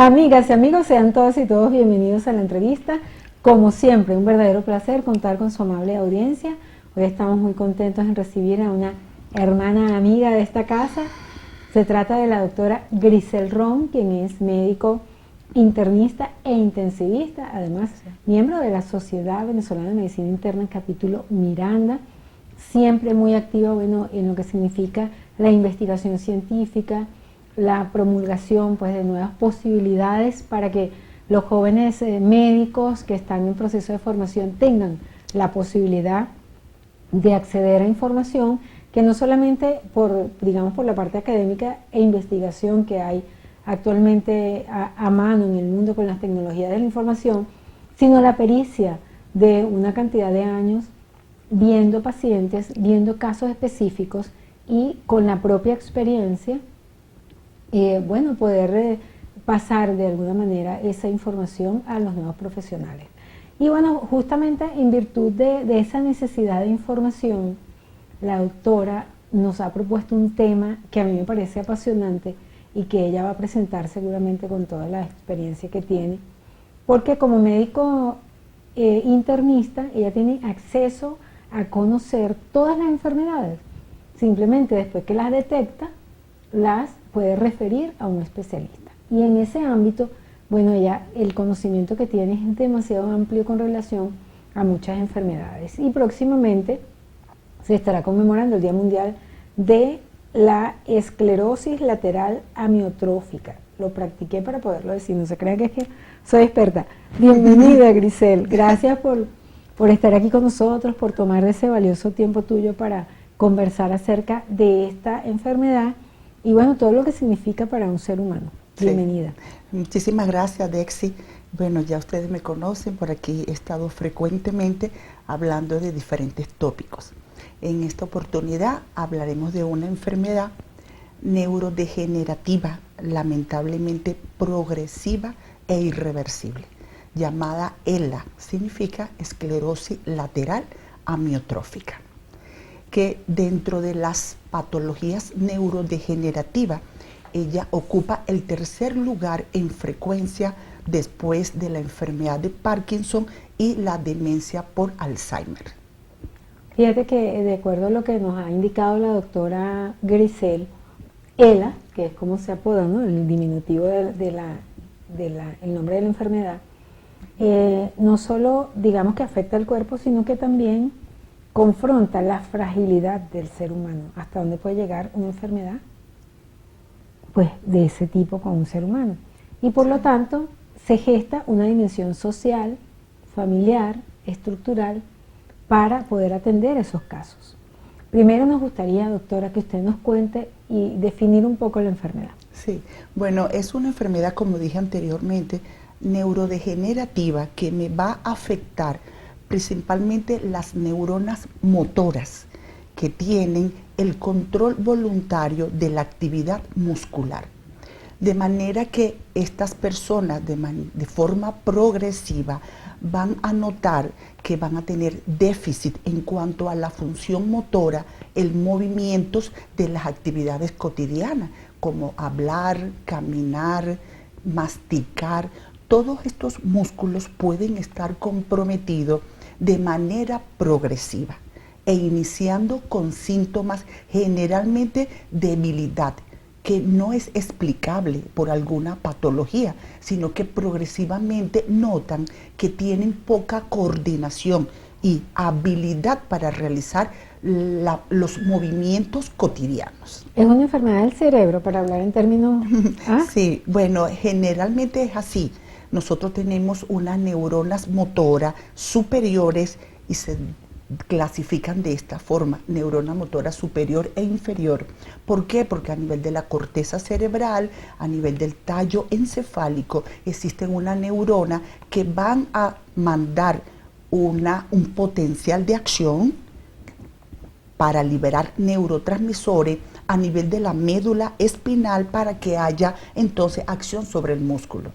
Amigas y amigos, sean todas y todos bienvenidos a la entrevista. Como siempre, un verdadero placer contar con su amable audiencia. Hoy estamos muy contentos en recibir a una hermana amiga de esta casa. Se trata de la doctora Grisel Ron, quien es médico internista e intensivista, además miembro de la Sociedad Venezolana de Medicina Interna, capítulo Miranda, siempre muy activa, bueno, en lo que significa la investigación científica, la promulgación pues de nuevas posibilidades para que los jóvenes médicos que están en proceso de formación tengan la posibilidad de acceder a información que no solamente por, digamos, por la parte académica e investigación que hay actualmente a mano en el mundo con las tecnologías de la información, sino la pericia de una cantidad de años viendo pacientes, viendo casos específicos y con la propia experiencia, bueno, poder pasar de alguna manera esa información a los nuevos profesionales. Y bueno, justamente en virtud de esa necesidad de información, la doctora nos ha propuesto un tema que a mí me parece apasionante y que ella va a presentar seguramente con toda la experiencia que tiene, porque como médico internista, ella tiene acceso a conocer todas las enfermedades. Simplemente después que las detecta, las puede referir a un especialista. Y en ese ámbito, bueno, ella, el conocimiento que tiene es demasiado amplio con relación a muchas enfermedades. Y próximamente se estará conmemorando el Día Mundial de la Esclerosis Lateral Amiotrófica. Lo practiqué para poderlo decir, no se crean que es que soy experta. Bienvenida, Grisel. Gracias por estar aquí con nosotros, por tomar ese valioso tiempo tuyo para conversar acerca de esta enfermedad y bueno, todo lo que significa para un ser humano. Bienvenida. Sí. Muchísimas gracias, Dexy. Bueno, ya ustedes me conocen, por aquí he estado frecuentemente hablando de diferentes tópicos. En esta oportunidad hablaremos de una enfermedad neurodegenerativa, lamentablemente progresiva e irreversible, llamada ELA, significa esclerosis lateral amiotrófica, que dentro de las patologías neurodegenerativas, ella ocupa el tercer lugar en frecuencia después de la enfermedad de Parkinson y la demencia por Alzheimer. Fíjate que de acuerdo a lo que nos ha indicado la doctora Grisel, ELA, que es como se apoda, ¿no?, el diminutivo el nombre de la enfermedad, no solo digamos que afecta al cuerpo, sino que también confronta la fragilidad del ser humano, hasta dónde puede llegar una enfermedad pues de ese tipo con un ser humano. Y por lo tanto se gesta una dimensión social, familiar, estructural, para poder atender esos casos. Primero nos gustaría, doctora, que usted nos cuente y definir un poco la enfermedad. Sí, bueno, es una enfermedad, como dije anteriormente, neurodegenerativa que me va a afectar principalmente las neuronas motoras que tienen el control voluntario de la actividad muscular. De manera que estas personas de forma progresiva van a notar que van a tener déficit en cuanto a la función motora, el movimientos de las actividades cotidianas, como hablar, caminar, masticar. Todos estos músculos pueden estar comprometidos de manera progresiva e iniciando con síntomas generalmente debilidad, que no es explicable por alguna patología, sino que progresivamente notan que tienen poca coordinación y habilidad para realizar los movimientos cotidianos. ¿Es una enfermedad del cerebro, para hablar en términos...? ¿Ah? Sí, bueno, generalmente es así. Nosotros tenemos unas neuronas motoras superiores y se clasifican de esta forma, neurona motora superior e inferior. ¿Por qué? Porque a nivel de la corteza cerebral, a nivel del tallo encefálico, existen una neurona que van a mandar un potencial de acción para liberar neurotransmisores a nivel de la médula espinal para que haya entonces acción sobre el músculo.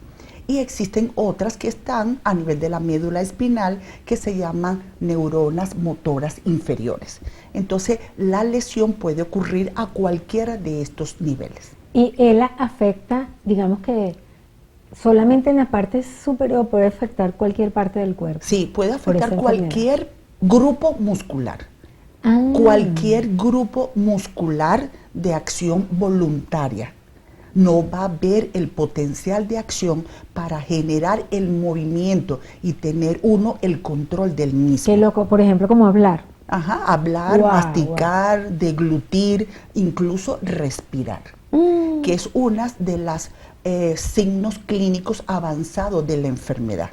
Y existen otras que están a nivel de la médula espinal que se llaman neuronas motoras inferiores. Entonces, la lesión puede ocurrir a cualquiera de estos niveles. Y ELA afecta, digamos que solamente en la parte superior puede afectar cualquier parte del cuerpo. Sí, puede por esa afectar enfermedad. cualquier grupo muscular. Cualquier grupo muscular de acción voluntaria. No va a haber el potencial de acción para generar el movimiento y tener uno el control del mismo. Qué loco, por ejemplo, como hablar. Ajá, hablar, Wow, masticar, deglutir, incluso respirar, que es una de las signos clínicos avanzados de la enfermedad.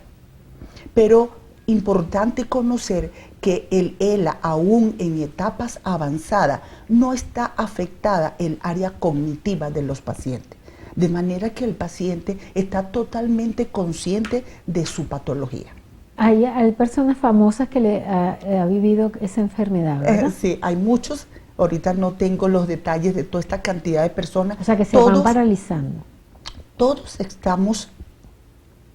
Pero importante conocer que el ELA, aún en etapas avanzadas, no está afectada el área cognitiva de los pacientes, de manera que el paciente está totalmente consciente de su patología. Hay personas famosas que le ha vivido esa enfermedad, ¿verdad? Sí, hay muchos, ahorita no tengo los detalles de toda esta cantidad de personas. O sea, que se van paralizando. Todos estamos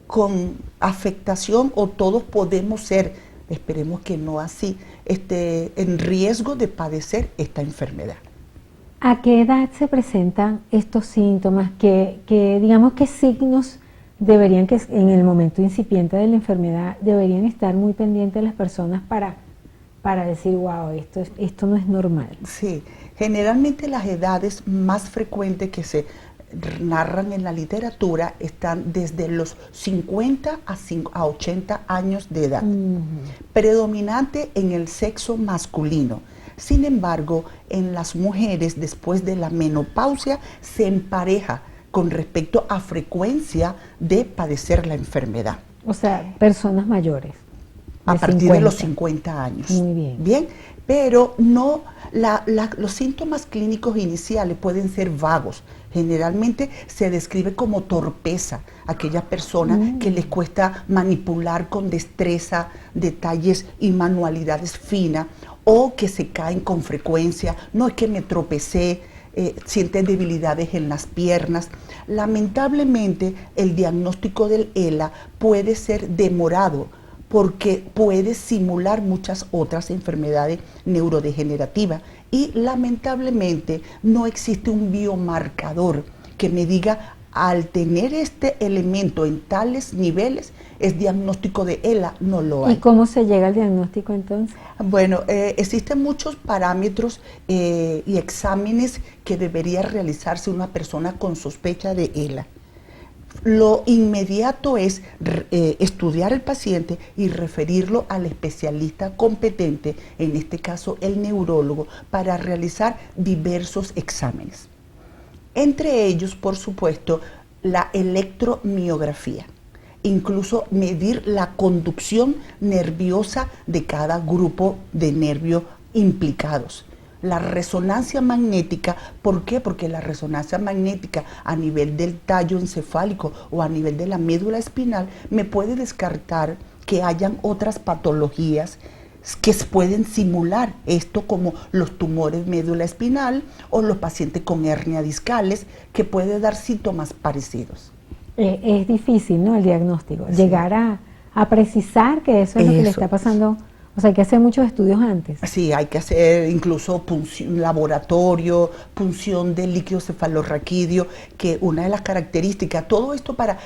con afectación o todos podemos ser, esperemos que no así, en riesgo de padecer esta enfermedad. ¿A qué edad se presentan estos síntomas? Digamos, qué signos deberían, que en el momento incipiente de la enfermedad, deberían estar muy pendientes las personas para decir, wow, esto no es normal? Sí, generalmente las edades más frecuentes que se narran en la literatura están desde los 50 a 80 años de edad, predominante en el sexo masculino. Sin embargo, en las mujeres después de la menopausia se empareja con respecto a frecuencia de padecer la enfermedad. O sea, personas mayores. A partir de los 50 años. Muy bien. Bien, pero no, los síntomas clínicos iniciales pueden ser vagos. Generalmente se describe como torpeza, aquella persona que les cuesta manipular con destreza detalles y manualidades finas, o que se caen con frecuencia. No, es que me tropecé, sienten debilidades en las piernas. Lamentablemente el diagnóstico del ELA puede ser demorado porque puede simular muchas otras enfermedades neurodegenerativas y lamentablemente no existe un biomarcador que me diga, al tener este elemento en tales niveles es diagnóstico de ELA. No lo hay. ¿Y cómo se llega al diagnóstico entonces? Bueno, existen muchos parámetros y exámenes que debería realizarse una persona con sospecha de ELA. Lo inmediato es estudiar el paciente y referirlo al especialista competente, en este caso el neurólogo, para realizar diversos exámenes. Entre ellos, por supuesto, la electromiografía, incluso medir la conducción nerviosa de cada grupo de nervios implicados. La resonancia magnética, ¿por qué? Porque la resonancia magnética a nivel del tallo encefálico o a nivel de la médula espinal me puede descartar que hayan otras patologías que pueden simular esto, como los tumores médula espinal o los pacientes con hernia discales, que puede dar síntomas parecidos. Es difícil, ¿no?, el diagnóstico, sí. Llegar a precisar que eso es lo que le está pasando. O sea, hay que hacer muchos estudios antes. Sí, hay que hacer incluso laboratorio, punción del líquido cefalorraquídeo, que una de las características, todo esto para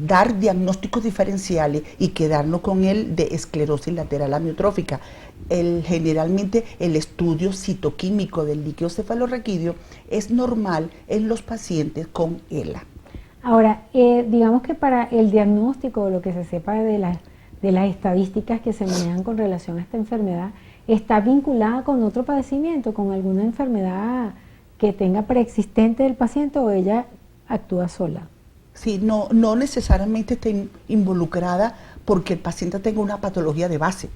dar diagnósticos diferenciales y quedarnos con el de esclerosis lateral amiotrófica. Generalmente el estudio citoquímico del líquido cefalorraquídeo es normal en los pacientes con ELA. Ahora, digamos que para el diagnóstico, lo que se sepa de las estadísticas que se manejan con relación a esta enfermedad, ¿está vinculada con otro padecimiento, con alguna enfermedad que tenga preexistente del paciente, o ella actúa sola? Sí, no necesariamente está involucrada porque el paciente tenga una patología de base,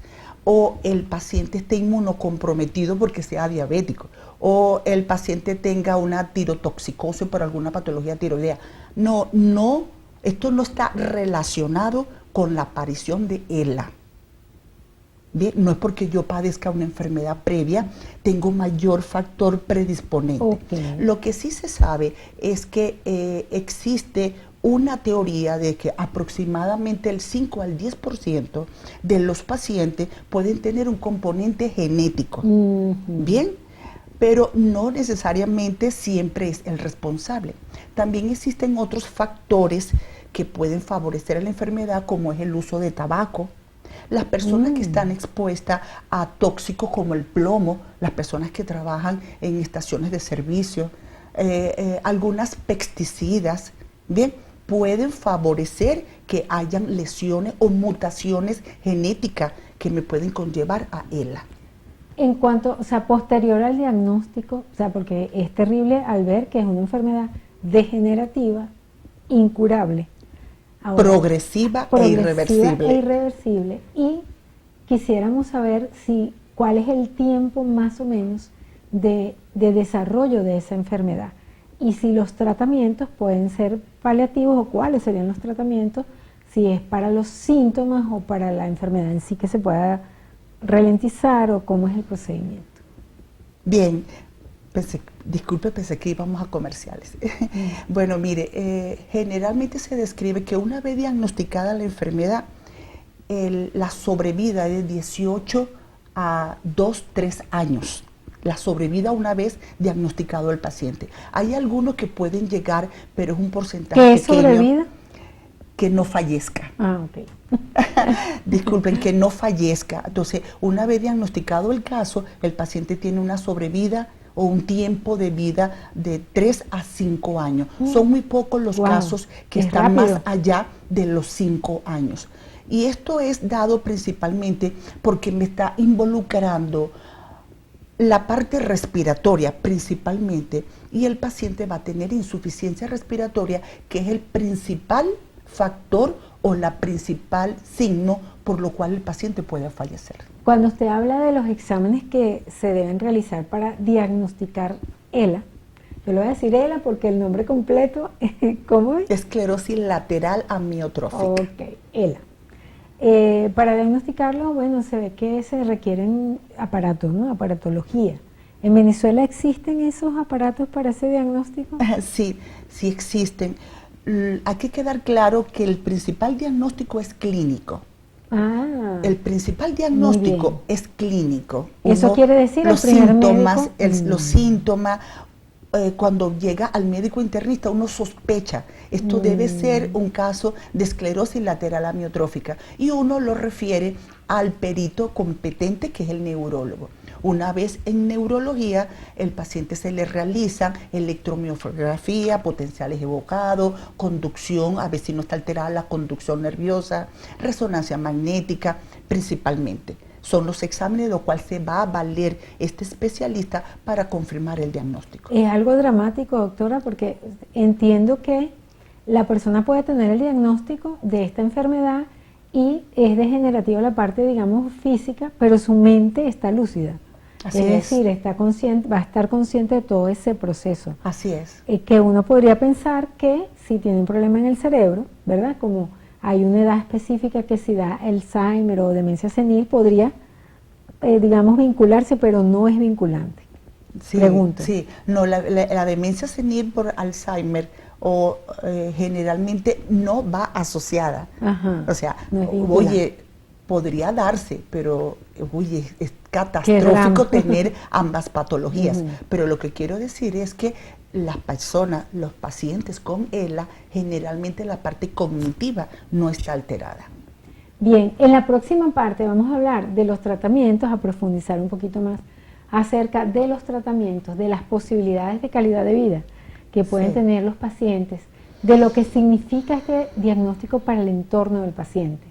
o el paciente esté inmunocomprometido porque sea diabético, o el paciente tenga una tirotoxicosis por alguna patología tiroidea. No, esto no está relacionado con la aparición de ELA. Bien, no es porque yo padezca una enfermedad previa, tengo mayor factor predisponente. Okay. Lo que sí se sabe es que existe una teoría de que aproximadamente el 5 al 10% de los pacientes pueden tener un componente genético. Bien, pero no necesariamente siempre es el responsable. También existen otros factores que pueden favorecer la enfermedad, como es el uso de tabaco. Las personas que están expuestas a tóxicos como el plomo, las personas que trabajan en estaciones de servicio, algunas pesticidas, bien, pueden favorecer que hayan lesiones o mutaciones genéticas que me pueden conllevar a ELA. En cuanto, o sea, posterior al diagnóstico, o sea, porque es terrible al ver que es una enfermedad degenerativa, incurable. Ahora, Progresiva e irreversible. Y quisiéramos saber cuál es el tiempo más o menos de desarrollo de esa enfermedad y si los tratamientos pueden ser paliativos o cuáles serían los tratamientos, si es para los síntomas o para la enfermedad en sí que se pueda ralentizar o cómo es el procedimiento. Bien, disculpe, pensé que íbamos a comerciales. Bueno, mire, generalmente se describe que una vez diagnosticada la enfermedad, la sobrevida es de 18 a 2, 3 años. La sobrevida una vez diagnosticado el paciente. Hay algunos que pueden llegar, pero es un porcentaje ¿Qué es pequeño. sobrevida? Que no fallezca. Ah, ok. Disculpen, que no fallezca. Entonces, una vez diagnosticado el caso, el paciente tiene una sobrevida o un tiempo de vida de 3 a 5 años. Son muy pocos los casos que están más allá de los 5 años. Y esto es dado principalmente porque me está involucrando la parte respiratoria principalmente, y el paciente va a tener insuficiencia respiratoria, que es el principal factor o la principal signo por lo cual el paciente puede fallecer. Cuando usted habla de los exámenes que se deben realizar para diagnosticar ELA, yo le voy a decir ELA porque el nombre completo, ¿cómo es? Esclerosis lateral amiotrófica. Ok, ELA. Para diagnosticarlo, bueno, se ve que se requieren aparatos, ¿no? Aparatología. ¿En Venezuela existen esos aparatos para ese diagnóstico? Sí, sí existen. Hay que quedar claro que el principal diagnóstico es clínico. Ah, el principal diagnóstico es clínico. Eso quiere decir los síntomas, los síntomas, cuando llega al médico internista uno sospecha, esto debe ser un caso de esclerosis lateral amiotrófica, y uno lo refiere al perito competente, que es el neurólogo. Una vez en neurología, el paciente se le realiza electromiografía, potenciales evocados, conducción, a ver si no está alterada la conducción nerviosa, resonancia magnética, principalmente. Son los exámenes de los cuales se va a valer este especialista para confirmar el diagnóstico. Es algo dramático, doctora, porque entiendo que la persona puede tener el diagnóstico de esta enfermedad y es degenerativa la parte, digamos, física, pero su mente está lúcida. Así es decir, está consciente, va a estar consciente de todo ese proceso. Así es. Que uno podría pensar que si tiene un problema en el cerebro, ¿verdad? Como hay una edad específica que si da Alzheimer o demencia senil, podría, digamos, vincularse, pero no es vinculante. Sí, sí. No, la demencia senil por Alzheimer generalmente no va asociada. Ajá, o sea, no oye, podría darse, pero oye, es catastrófico tener ambas patologías. Pero lo que quiero decir es que las personas, los pacientes con ELA, generalmente la parte cognitiva no está alterada. Bien, en la próxima parte vamos a hablar de los tratamientos, a profundizar un poquito más acerca de los tratamientos, de las posibilidades de calidad de vida que pueden tener los pacientes, de lo que significa este diagnóstico para el entorno del paciente.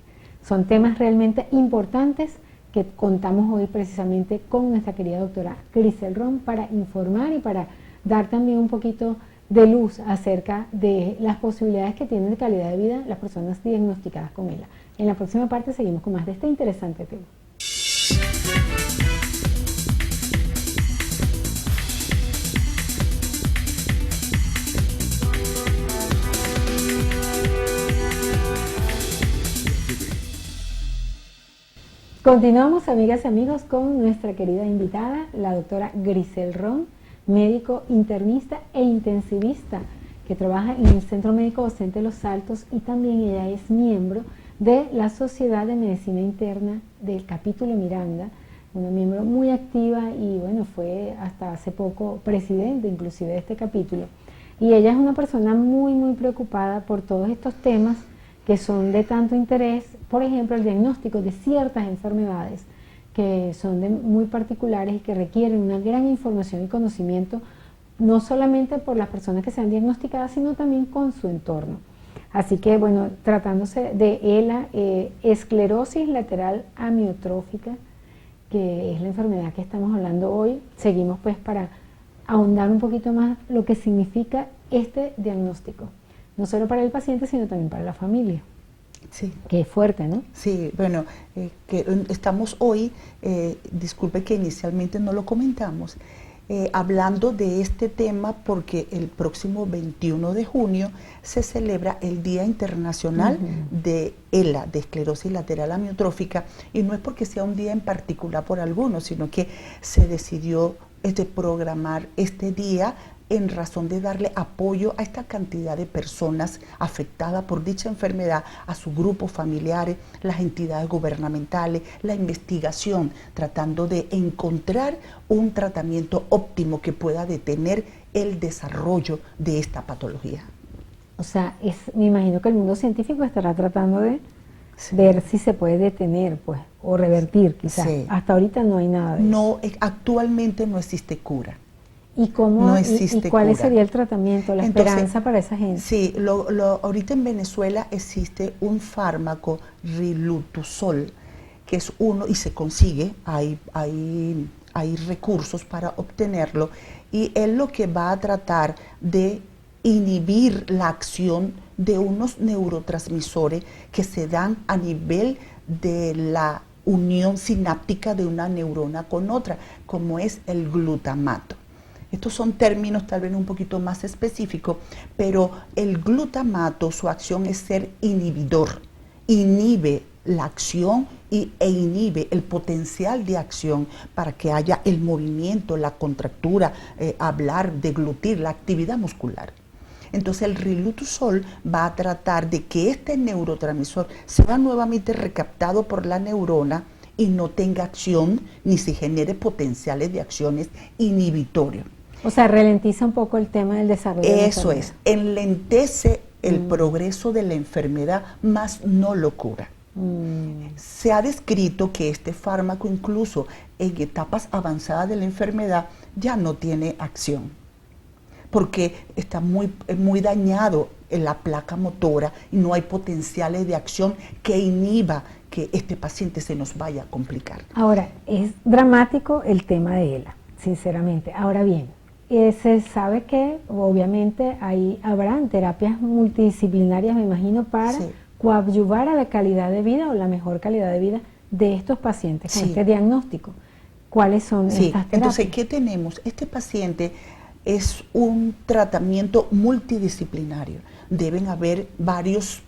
Son temas realmente importantes que contamos hoy precisamente con nuestra querida doctora Grisel Ron para informar y para dar también un poquito de luz acerca de las posibilidades que tienen de calidad de vida las personas diagnosticadas con ELA. En la próxima parte seguimos con más de este interesante tema. Continuamos, amigas y amigos, con nuestra querida invitada, la doctora Grisel Ron, médico internista e intensivista que trabaja en el Centro Médico Docente Los Altos, y también ella es miembro de la Sociedad de Medicina Interna del capítulo Miranda, una miembro muy activa y bueno, fue hasta hace poco presidente inclusive de este capítulo. Y ella es una persona muy, muy preocupada por todos estos temas que son de tanto interés, por ejemplo, el diagnóstico de ciertas enfermedades que son muy particulares y que requieren una gran información y conocimiento, no solamente por las personas que sean diagnosticadas, sino también con su entorno. Así que, bueno, tratándose de ELA, esclerosis lateral amiotrófica, que es la enfermedad que estamos hablando hoy, seguimos pues para ahondar un poquito más lo que significa este diagnóstico, no solo para el paciente, sino también para la familia. Sí. Que es fuerte, ¿no? Sí, bueno, que estamos hoy, disculpe que inicialmente no lo comentamos, hablando de este tema porque el próximo 21 de junio se celebra el Día Internacional de ELA, de esclerosis lateral amiotrófica, y no es porque sea un día en particular por algunos, sino que se decidió programar este día en razón de darle apoyo a esta cantidad de personas afectadas por dicha enfermedad, a sus grupos familiares, las entidades gubernamentales, la investigación, tratando de encontrar un tratamiento óptimo que pueda detener el desarrollo de esta patología. O sea, me imagino que el mundo científico estará tratando de ver si se puede detener, pues, o revertir, quizás. Sí. Hasta ahorita no hay nada de eso. Actualmente no existe cura. ¿Y cómo, no existe cuál cura. Sería el tratamiento, la esperanza para esa gente? Sí, ahorita en Venezuela existe un fármaco, Riluzole, que es uno, y se consigue, hay recursos para obtenerlo, y él lo que va a tratar de inhibir la acción de unos neurotransmisores que se dan a nivel de la unión sináptica de una neurona con otra, como es el glutamato. Estos son términos tal vez un poquito más específicos, pero el glutamato, su acción es ser inhibidor, inhibe la acción e inhibe el potencial de acción para que haya el movimiento, la contractura, hablar, deglutir, la actividad muscular. Entonces el Riluzole va a tratar de que este neurotransmisor sea nuevamente recaptado por la neurona y no tenga acción ni se genere potenciales de acciones inhibitorios. O sea, ralentiza un poco el tema del desarrollo. Eso es, enlentece el progreso de la enfermedad, más no lo cura. Se ha descrito que este fármaco incluso en etapas avanzadas de la enfermedad ya no tiene acción, porque está muy dañado en la placa motora y no hay potenciales de acción que inhiba que este paciente se nos vaya a complicar. Ahora, es dramático el tema de ELA, sinceramente. Ahora bien, se sabe que obviamente habrán terapias multidisciplinarias, me imagino, para coadyuvar a la calidad de vida o la mejor calidad de vida de estos pacientes con este diagnóstico. ¿Cuáles son estas terapias? Entonces, ¿qué tenemos? Este paciente es un tratamiento multidisciplinario. Deben haber varios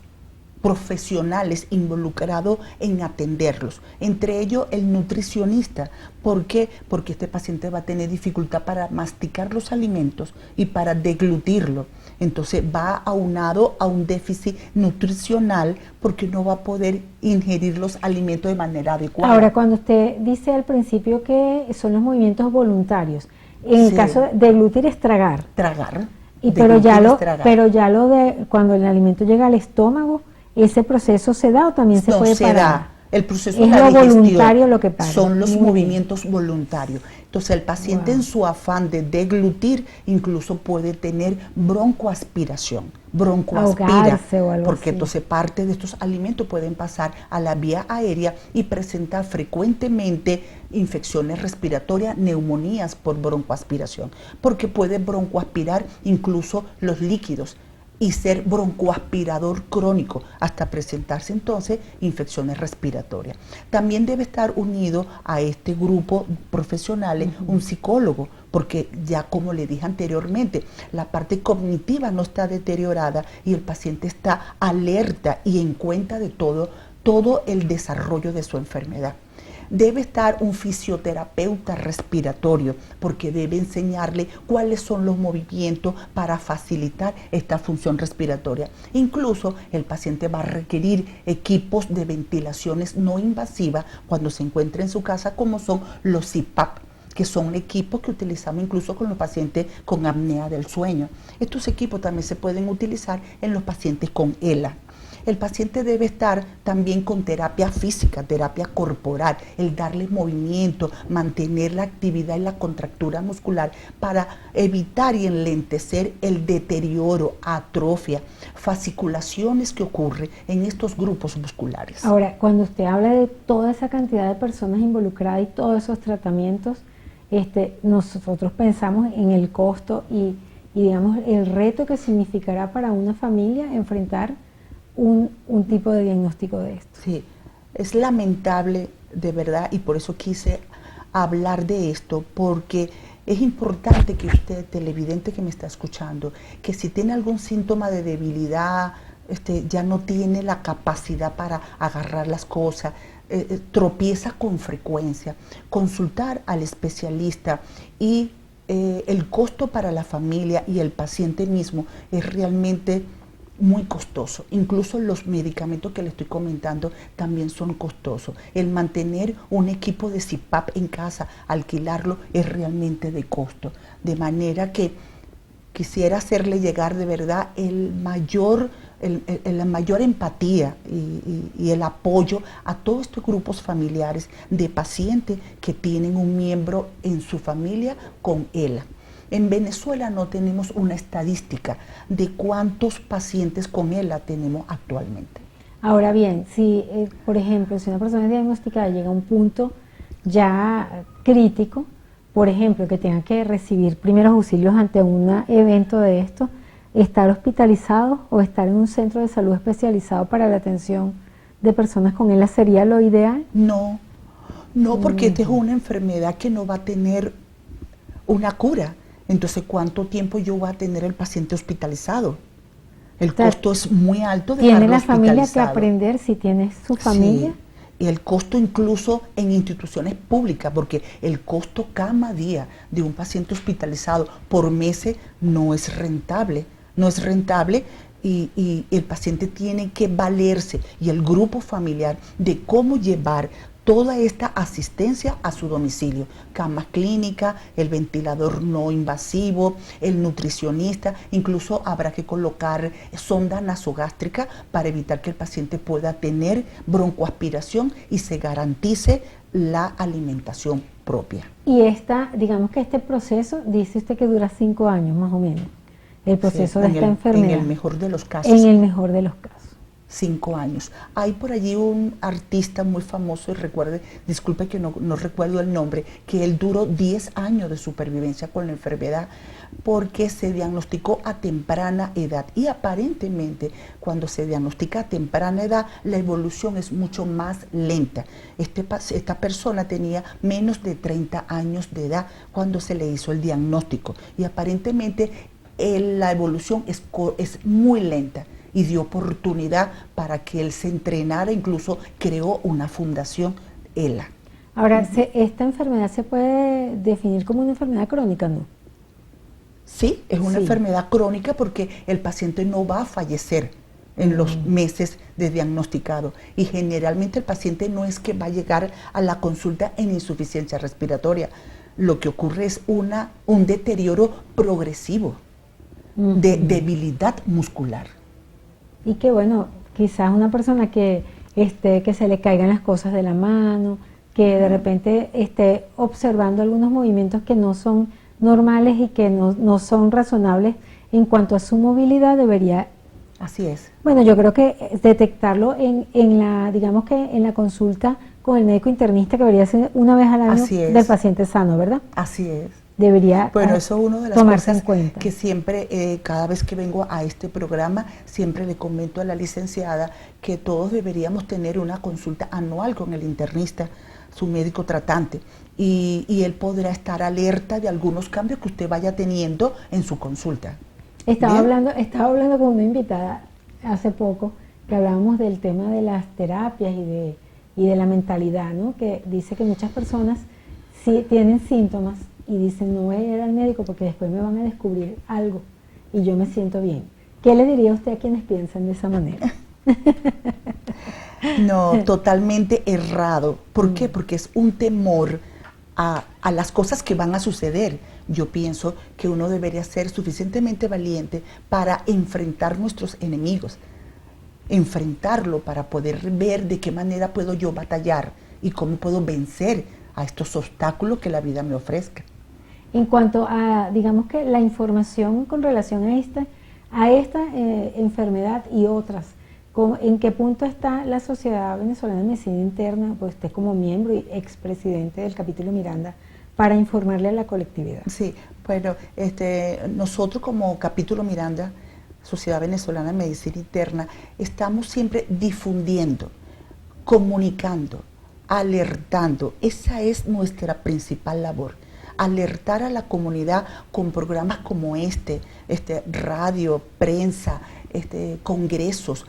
profesionales involucrados en atenderlos, entre ellos el nutricionista. ¿Por qué? Porque este paciente va a tener dificultad para masticar los alimentos y para deglutirlo. Entonces va aunado a un déficit nutricional porque no va a poder ingerir los alimentos de manera adecuada. Ahora, cuando usted dice al principio que son los movimientos voluntarios, en el caso de deglutir es tragar. Tragar. Pero ya lo de cuando el alimento llega al estómago, ¿ese proceso se da o también se puede parar? Da. El proceso es de la lo voluntario lo que para. Son los movimientos voluntarios. Entonces el paciente en su afán de deglutir incluso puede tener broncoaspiración, broncoaspira, porque entonces parte de estos alimentos pueden pasar a la vía aérea y presentar frecuentemente infecciones respiratorias, neumonías por broncoaspiración, porque puede broncoaspirar incluso los líquidos y ser broncoaspirador crónico hasta presentarse entonces infecciones respiratorias. También debe estar unido a este grupo profesionales un psicólogo, porque ya como le dije anteriormente, la parte cognitiva no está deteriorada y el paciente está alerta y en cuenta de todo el desarrollo de su enfermedad. Debe estar un fisioterapeuta respiratorio porque debe enseñarle cuáles son los movimientos para facilitar esta función respiratoria. Incluso el paciente va a requerir equipos de ventilaciones no invasivas cuando se encuentre en su casa, como son los CPAP, que son equipos que utilizamos incluso con los pacientes con apnea del sueño. Estos equipos también se pueden utilizar en los pacientes con ELA. El paciente debe estar también con terapia física, terapia corporal, el darle movimiento, mantener la actividad y la contractura muscular para evitar y enlentecer el deterioro, atrofia, fasciculaciones que ocurren en estos grupos musculares. Ahora, cuando usted habla de toda esa cantidad de personas involucradas y todos esos tratamientos, nosotros pensamos en el costo y digamos el reto que significará para una familia enfrentar un tipo de diagnóstico de esto. Sí, es lamentable de verdad y por eso quise hablar de esto, porque es importante que usted, televidente que me está escuchando, que si tiene algún síntoma de debilidad, ya no tiene la capacidad para agarrar las cosas, tropieza con frecuencia, consultar al especialista y el costo para la familia y el paciente mismo es realmente muy costoso. Incluso los medicamentos que le estoy comentando también son costosos. El mantener un equipo de CPAP en casa, alquilarlo, es realmente de costo. De manera que quisiera hacerle llegar de verdad la mayor empatía y el apoyo a todos estos grupos familiares de pacientes que tienen un miembro en su familia con ELA. En Venezuela no tenemos una estadística de cuántos pacientes con ELA tenemos actualmente. Ahora bien, si por ejemplo, si una persona diagnosticada llega a un punto ya crítico, por ejemplo, que tenga que recibir primeros auxilios ante un evento de esto, ¿estar hospitalizado o estar en un centro de salud especializado para la atención de personas con ELA sería lo ideal? No, porque esta es una enfermedad que no va a tener una cura. Entonces, ¿cuánto tiempo yo voy a tener el paciente hospitalizado? El costo es muy alto de ¿Tiene la familia que aprender si tiene su familia? Sí, y el costo incluso en instituciones públicas, porque el costo cada día de un paciente hospitalizado por meses no es rentable. No es rentable y el paciente tiene que valerse y el grupo familiar de cómo llevar toda esta asistencia a su domicilio, camas clínicas, el ventilador no invasivo, el nutricionista, incluso habrá que colocar sonda nasogástrica para evitar que el paciente pueda tener broncoaspiración y se garantice la alimentación propia. Y digamos que este proceso, dice usted que dura 5 años más o menos, el proceso de esta enfermedad. En el mejor de los casos. En el mejor de los casos. 5 años. Hay por allí un artista muy famoso, y disculpe que no recuerdo el nombre, que él duró 10 años de supervivencia con la enfermedad porque se diagnosticó a temprana edad y aparentemente cuando se diagnostica a temprana edad la evolución es mucho más lenta. Esta persona tenía menos de 30 años de edad cuando se le hizo el diagnóstico y aparentemente la evolución es muy lenta. Y dio oportunidad para que él se entrenara, incluso creó una fundación, ELA. Ahora, ¿esta enfermedad se puede definir como una enfermedad crónica, no? Sí, es una enfermedad crónica porque el paciente no va a fallecer en los meses de diagnosticado y generalmente el paciente no es que va a llegar a la consulta en insuficiencia respiratoria. Lo que ocurre es un deterioro progresivo de debilidad muscular. Y que bueno, quizás una persona que se le caigan las cosas de la mano, que de repente esté observando algunos movimientos que no son normales y que no son razonables en cuanto a su movilidad, debería... Así es. Bueno, yo creo que digamos que en la consulta con el médico internista, que debería ser una vez al año del paciente sano, ¿verdad? Así es. Debería bueno, eso es una de las cosas que siempre, cada vez que vengo a este programa, siempre le comento a la licenciada que todos deberíamos tener una consulta anual con el internista, su médico tratante, y él podrá estar alerta de algunos cambios que usted vaya teniendo en su consulta. Estaba hablando con una invitada hace poco, que hablábamos del tema de las terapias y de la mentalidad, ¿no? Que dice que muchas personas sí tienen síntomas y dicen, no voy a ir al médico porque después me van a descubrir algo y yo me siento bien. ¿Qué le diría usted a quienes piensan de esa manera? No, totalmente errado. ¿Por qué? Porque es un temor a a las cosas que van a suceder. Yo pienso que uno debería ser suficientemente valiente para enfrentar nuestros enemigos, enfrentarlo para poder ver de qué manera puedo yo batallar y cómo puedo vencer a estos obstáculos que la vida me ofrezca. En cuanto a, digamos que la información con relación a esta enfermedad y otras, ¿en qué punto está la Sociedad Venezolana de Medicina Interna, pues usted como miembro y expresidente del capítulo Miranda, para informarle a la colectividad? Sí, bueno, nosotros como capítulo Miranda, Sociedad Venezolana de Medicina Interna, estamos siempre difundiendo, comunicando, alertando. Esa es nuestra principal labor. Alertar a la comunidad con programas como radio, prensa, congresos,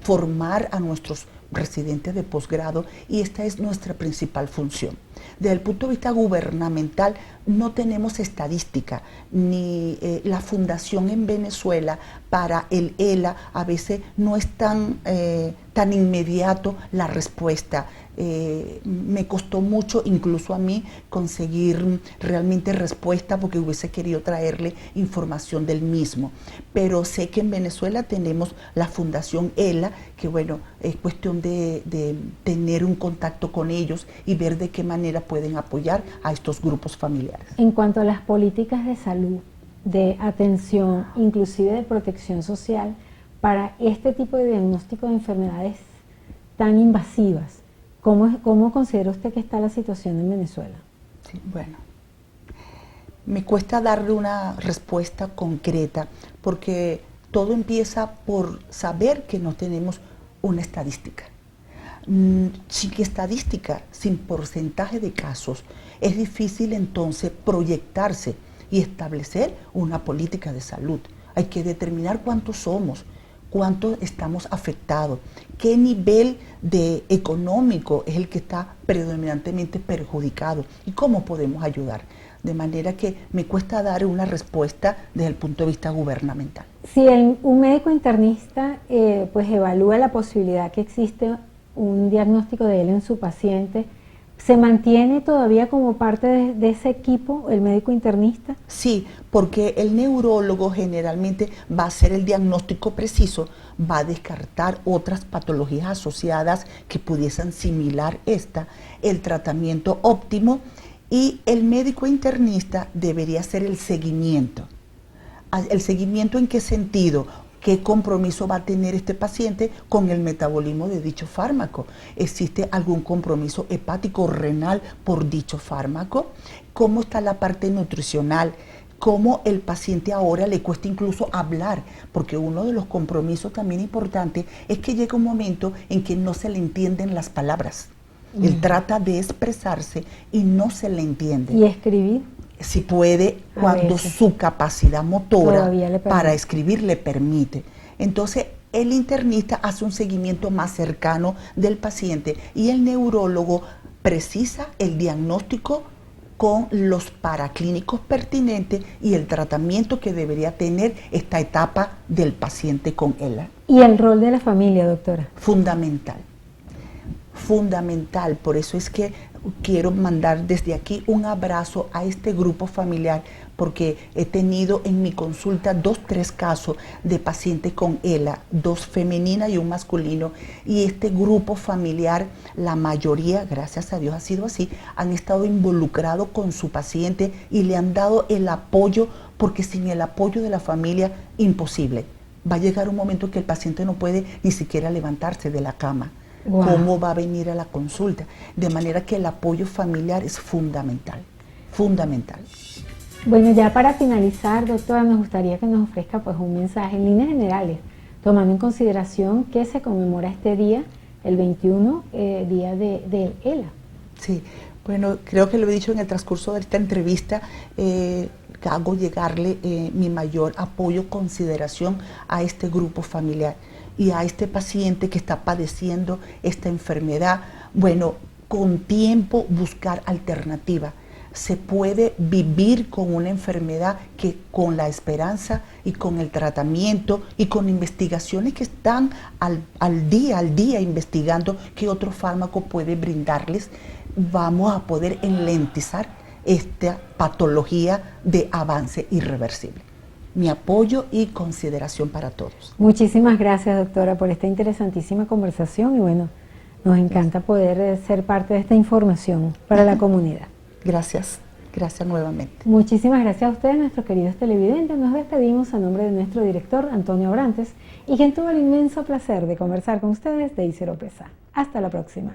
formar a nuestros residentes de posgrado, y esta es nuestra principal función. Desde el punto de vista gubernamental no tenemos estadística, ni la fundación en Venezuela para el ELA a veces no es tan inmediato la respuesta. Me costó mucho, incluso a mí, conseguir realmente respuesta porque hubiese querido traerle información del mismo. Pero sé que en Venezuela tenemos la Fundación ELA, que bueno, es cuestión de tener un contacto con ellos y ver de qué manera pueden apoyar a estos grupos familiares. En cuanto a las políticas de salud, de atención, inclusive de protección social, para este tipo de diagnóstico de enfermedades tan invasivas, ¿cómo considera usted que está la situación en Venezuela? Sí, bueno, me cuesta darle una respuesta concreta porque todo empieza por saber que no tenemos una estadística. Sin estadística, sin porcentaje de casos, es difícil entonces proyectarse y establecer una política de salud. Hay que determinar cuántos somos, cuánto estamos afectados, qué nivel económico es el que está predominantemente perjudicado y cómo podemos ayudar. De manera que me cuesta dar una respuesta desde el punto de vista gubernamental. Si un médico internista pues evalúa la posibilidad que existe un diagnóstico de él en su paciente, ¿se mantiene todavía como parte de ese equipo el médico internista? Sí, porque el neurólogo generalmente va a hacer el diagnóstico preciso, va a descartar otras patologías asociadas que pudiesen similar el tratamiento óptimo, y el médico internista debería hacer el seguimiento. ¿El seguimiento en qué sentido? ¿Qué compromiso va a tener este paciente con el metabolismo de dicho fármaco? ¿Existe algún compromiso hepático o renal por dicho fármaco? ¿Cómo está la parte nutricional? ¿Cómo el paciente ahora le cuesta incluso hablar? Porque uno de los compromisos también importantes es que llega un momento en que no se le entienden las palabras. Él trata de expresarse y no se le entiende. ¿Y escribir? Si puede, cuando su capacidad motora para escribir le permite. Entonces, el internista hace un seguimiento más cercano del paciente y el neurólogo precisa el diagnóstico con los paraclínicos pertinentes y el tratamiento que debería tener esta etapa del paciente con ELA. ¿Y el rol de la familia, doctora? Fundamental. Fundamental, por eso es que quiero mandar desde aquí un abrazo a este grupo familiar, porque he tenido en mi consulta 2-3 casos de pacientes con ELA, 2 femeninas y un masculino, y este grupo familiar, la mayoría, gracias a Dios ha sido así, han estado involucrados con su paciente y le han dado el apoyo, porque sin el apoyo de la familia, imposible. Va a llegar un momento que el paciente no puede ni siquiera levantarse de la cama. Wow. ¿Cómo va a venir a la consulta? De manera que el apoyo familiar es fundamental, fundamental. Bueno, ya para finalizar, doctora, nos gustaría que nos ofrezca pues un mensaje en líneas generales, tomando en consideración que se conmemora este día, el 21, día de ELA. Sí, bueno, creo que lo he dicho en el transcurso de esta entrevista, hago llegarle mi mayor apoyo, consideración a este grupo familiar y a este paciente que está padeciendo esta enfermedad. Bueno, con tiempo buscar alternativa. Se puede vivir con una enfermedad que con la esperanza y con el tratamiento y con investigaciones que están al día investigando qué otro fármaco puede brindarles, vamos a poder enlentizar esta patología de avance irreversible. Mi apoyo y consideración para todos. Muchísimas gracias, doctora, por esta interesantísima conversación y bueno, nos encanta poder ser parte de esta información para la comunidad. Gracias, gracias nuevamente. Muchísimas gracias a ustedes, nuestros queridos televidentes. Nos despedimos a nombre de nuestro director, Antonio Abrantes, y quien tuvo el inmenso placer de conversar con ustedes, Daisy Oropesa. Hasta la próxima.